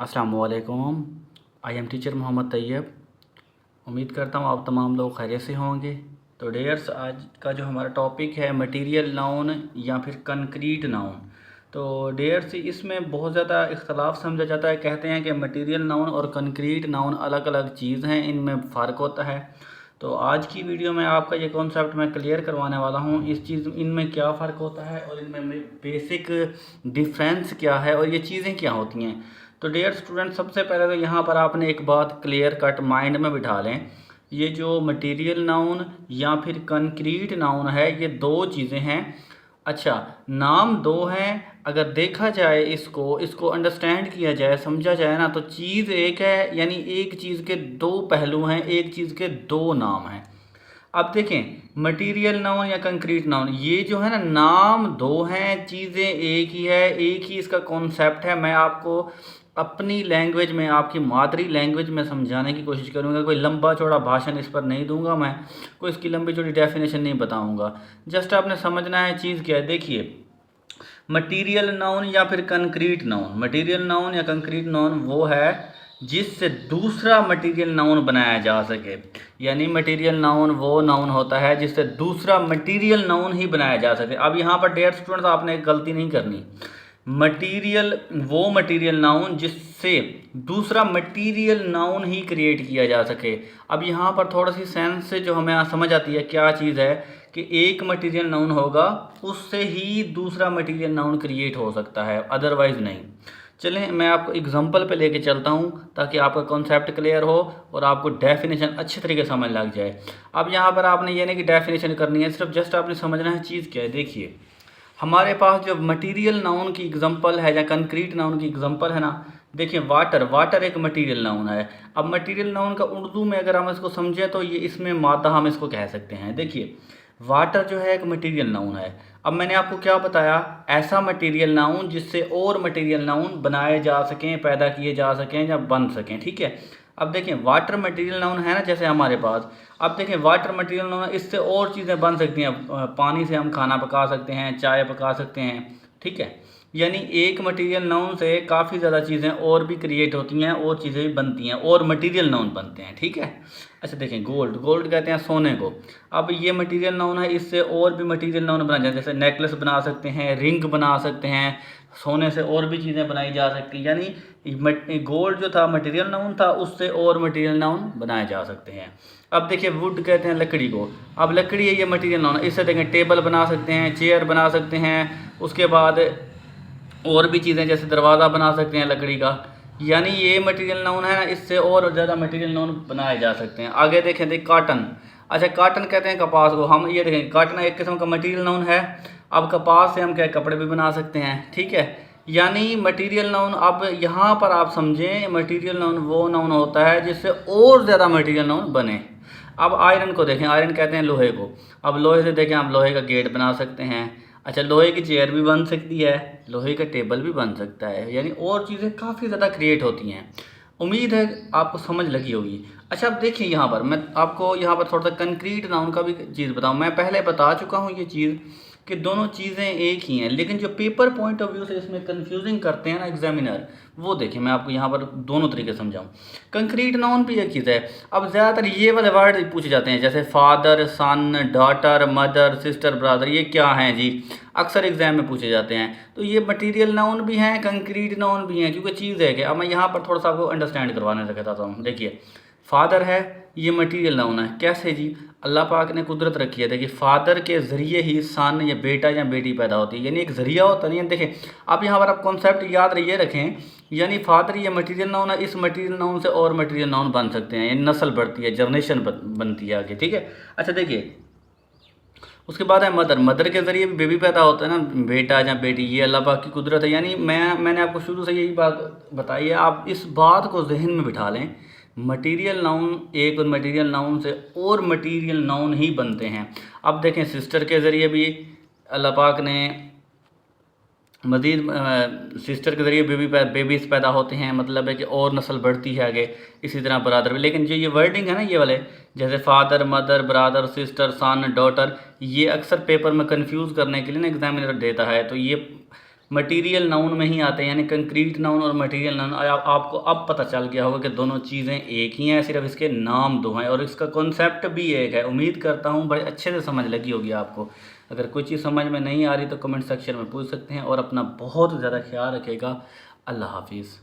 अस्सलाम वालेकुम। I am teacher Mohammad Tayyab. उम्मीद करता हूँ आप तमाम लोग खैरियत से होंगे। तो डियर्स, आज का जो हमारा टॉपिक है मटेरियल नाउन या फिर कंक्रीट नाउन। तो डियर्स, इसमें बहुत ज़्यादा इख्तलाफ समझा जाता है। कहते हैं कि मटेरियल नाउन और कंक्रीट नाउन अलग अलग चीज़ हैं, इनमें फ़र्क होता है। तो आज की वीडियो में आपका ये कॉन्सेप्ट मैं क्लियर करवाने वाला हूँ, इस चीज़ इनमें क्या फ़र्क होता है और इनमें बेसिक डिफरेंस क्या है और ये चीज़ें क्या होती हैं। तो डियर स्टूडेंट, सबसे पहले तो यहाँ पर आपने एक बात क्लियर कट माइंड में बिठा लें। ये जो मटेरियल नाउन या फिर कंक्रीट नाउन है, ये दो चीज़ें हैं। अच्छा, नाम दो हैं। अगर देखा जाए, इसको इसको अंडरस्टैंड किया जाए, समझा जाए ना, तो चीज़ एक है, यानी एक चीज़ के दो पहलू हैं, एक चीज़ के दो नाम हैं। अब देखें, मटेरियल नाउन या कंक्रीट नाउन, ये जो है ना, नाम दो हैं, चीज़ें एक ही है, एक ही इसका कॉन्सेप्ट है। मैं आपको अपनी लैंग्वेज में, आपकी मादरी लैंग्वेज में समझाने की कोशिश करूंगा। कोई लंबा चौड़ा भाषण इस पर नहीं दूंगा मैं, कोई इसकी लंबी चौड़ी डेफिनेशन नहीं बताऊंगा। जस्ट आपने समझना है चीज़ क्या है। देखिए, मटेरियल नाउन या फिर कंक्रीट नाउन, मटेरियल नाउन या कंक्रीट नाउन वो है जिससे दूसरा मटेरियल नाउन बनाया जा सके। यानी मटेरियल नाउन वो नाउन होता है जिससे दूसरा मटेरियल नाउन ही बनाया जा सके। अब यहाँ पर डियर स्टूडेंट्स, आपने एक गलती नहीं करनी। मटेरियल वो मटेरियल नाउन जिससे दूसरा मटेरियल नाउन ही क्रिएट किया जा सके। अब यहाँ पर थोड़ा सी सेंस से जो हमें समझ आती है क्या चीज़ है, कि एक मटेरियल नाउन होगा उससे ही दूसरा मटेरियल नाउन क्रिएट हो सकता है, अदरवाइज नहीं। चलें, मैं आपको एग्जांपल पे लेके चलता हूँ ताकि आपका कॉन्सेप्ट क्लियर हो और आपको डेफिनेशन अच्छे तरीके से समझ लग जाए। अब यहाँ पर आपने ये नहीं कि डेफिनेशन करनी है, सिर्फ जस्ट आपने समझना है चीज़ क्या है। देखिए, हमारे पास जो मटेरियल नाउन की एग्जांपल है या कंक्रीट नाउन की एग्जांपल है ना, देखिए वाटर, वाटर एक मटेरियल नाउन है। अब मटेरियल नाउन का उर्दू में अगर हम इसको समझें तो ये इसमें मादा हम इसको कह सकते हैं। देखिए, वाटर जो है एक मटेरियल नाउन है। अब मैंने आपको क्या बताया, ऐसा मटेरियल नाउन जिससे और मटेरियल नाउन बनाए जा सकें, पैदा किए जा सकें या बन सकें, ठीक है। अब देखें, वाटर मटेरियल नाउन है ना, जैसे हमारे पास, अब देखें वाटर मटेरियल नाउन, इससे और चीज़ें बन सकती हैं। पानी से हम खाना पका सकते हैं, चाय पका सकते हैं, ठीक है। यानी एक मटेरियल नाउन से काफ़ी ज़्यादा चीज़ें और भी क्रिएट होती हैं, और चीज़ें भी बनती हैं, और मटेरियल नाउन बनते हैं, ठीक है। अच्छा देखें, गोल्ड, गोल्ड कहते हैं सोने को। अब ये मटेरियल नाउन है, इससे और भी मटेरियल नाउन बना जाए, जैसे नेकलेस बना सकते हैं, रिंग बना सकते हैं, सोने से और भी चीज़ें बनाई जा सकती हैं। यानी गोल्ड जो था मटेरियल नाउन था, उससे और मटेरियल नाउन बनाए जा सकते हैं। अब देखिए, वुड कहते हैं लकड़ी को। अब लकड़ी है, ये मटेरियल नाउन, इससे देखें टेबल बना सकते हैं, चेयर बना सकते हैं, उसके बाद और भी चीज़ें जैसे दरवाज़ा बना सकते हैं लकड़ी का। यानी ये मटेरियल नाउन है ना, इससे और ज़्यादा मटेरियल नाउन बनाए जा सकते हैं। आगे देखें काटन। अच्छा, काटन कहते हैं कपास को। हम ये देखें, काटन एक किस्म का मटेरियल नाउन है। अब कपास से हम क्या कपड़े भी बना सकते हैं, ठीक है। यानी मटेरियल नाउन, अब यहाँ पर आप समझें, मटेरियल नाउन वो नाउन होता है जिससे और ज़्यादा मटेरियल नाउन बने। अब आयरन को देखें, आयरन कहते हैं लोहे को। अब लोहे से देखें, आप लोहे का गेट बना सकते हैं। अच्छा, लोहे की चेयर भी बन सकती है, लोहे का टेबल भी बन सकता है। यानी और चीज़ें काफ़ी ज़्यादा क्रिएट होती हैं। उम्मीद है आपको समझ लगी होगी। अच्छा, अब देखिए, यहाँ पर मैं आपको यहाँ पर थोड़ा सा कंक्रीट नाउन का भी चीज़ बताऊँ। मैं पहले बता चुका हूँ ये चीज़ कि दोनों चीज़ें एक ही हैं, लेकिन जो पेपर पॉइंट ऑफ व्यू से इसमें कंफ्यूजिंग करते हैं ना एग्जामिनर, वो देखिए मैं आपको यहाँ पर दोनों तरीके समझाऊँ। कंक्रीट नाउन भी एक चीज़ है। अब ज़्यादातर ये वाले वर्ड पूछे जाते हैं, जैसे फादर, सन, डॉटर, मदर, सिस्टर, ब्रदर, ये क्या हैं जी, अक्सर एग्जाम में पूछे जाते हैं। तो ये मटेरियल नाउन भी हैं, कंक्रीट नाउन भी हैं, क्योंकि चीज़ है कि अब मैं यहाँ पर थोड़ा सा आपको अंडरस्टैंड करवाने से कहता हूँ। देखिए, फादर है, ये मटेरियल नाउन है। कैसे जी, अल्लाह पाक ने कुदरत रखी है। देखिए, फादर के ज़रिए ही सन या बेटा या बेटी पैदा होती है, यानी एक ज़रिया होता नहीं है। देखें, अब यहाँ पर आप कॉन्सेप्ट याद रहिए रखें, यानी फादर ये मटेरियल नाउन है, इस मटेरियल नाउन से और मटेरियल नाउन बन सकते हैं, यानी नस्ल बढ़ती है, जनरेशन बनती है आगे, ठीक है। अच्छा देखिए, उसके बाद है मदर। मदर के ज़रिए भी बेबी पैदा होता है ना, बेटा या बेटी, ये अल्लाह पाक की कुदरत है। यानी मैंने आपको शुरू से यही बात बताई है, आप इस बात को जहन में बिठा लें। मटेरियल नाउन एक और मटेरियल नाउन से और मटेरियल नाउन ही बनते हैं। अब देखें, सिस्टर के ज़रिए भी अल्लाह पाक ने मज़ीद सिस्टर के ज़रिए बेबीज़ पैदा होते हैं, मतलब है कि और नस्ल बढ़ती है आगे। इसी तरह ब्रादर भी। लेकिन जो ये वर्डिंग है ना, ये वाले जैसे फादर, मदर, ब्रादर, सिस्टर, सन, डॉटर, ये अक्सर पेपर में कंफ्यूज करने के लिए ना एग्जामिनर देता है। तो ये मटेरियल नाउन में ही आते हैं, यानी कंक्रीट नाउन और मटेरियल नाउन। आपको अब पता चल गया होगा कि दोनों चीज़ें एक ही हैं, सिर्फ इसके नाम दो हैं और इसका कॉन्सेप्ट भी एक है। उम्मीद करता हूँ बड़े अच्छे से समझ लगी होगी आपको। अगर कोई चीज़ समझ में नहीं आ रही तो कमेंट सेक्शन में पूछ सकते हैं और अपना बहुत ज़्यादा ख्याल रखिएगा। अल्लाह हाफिज़।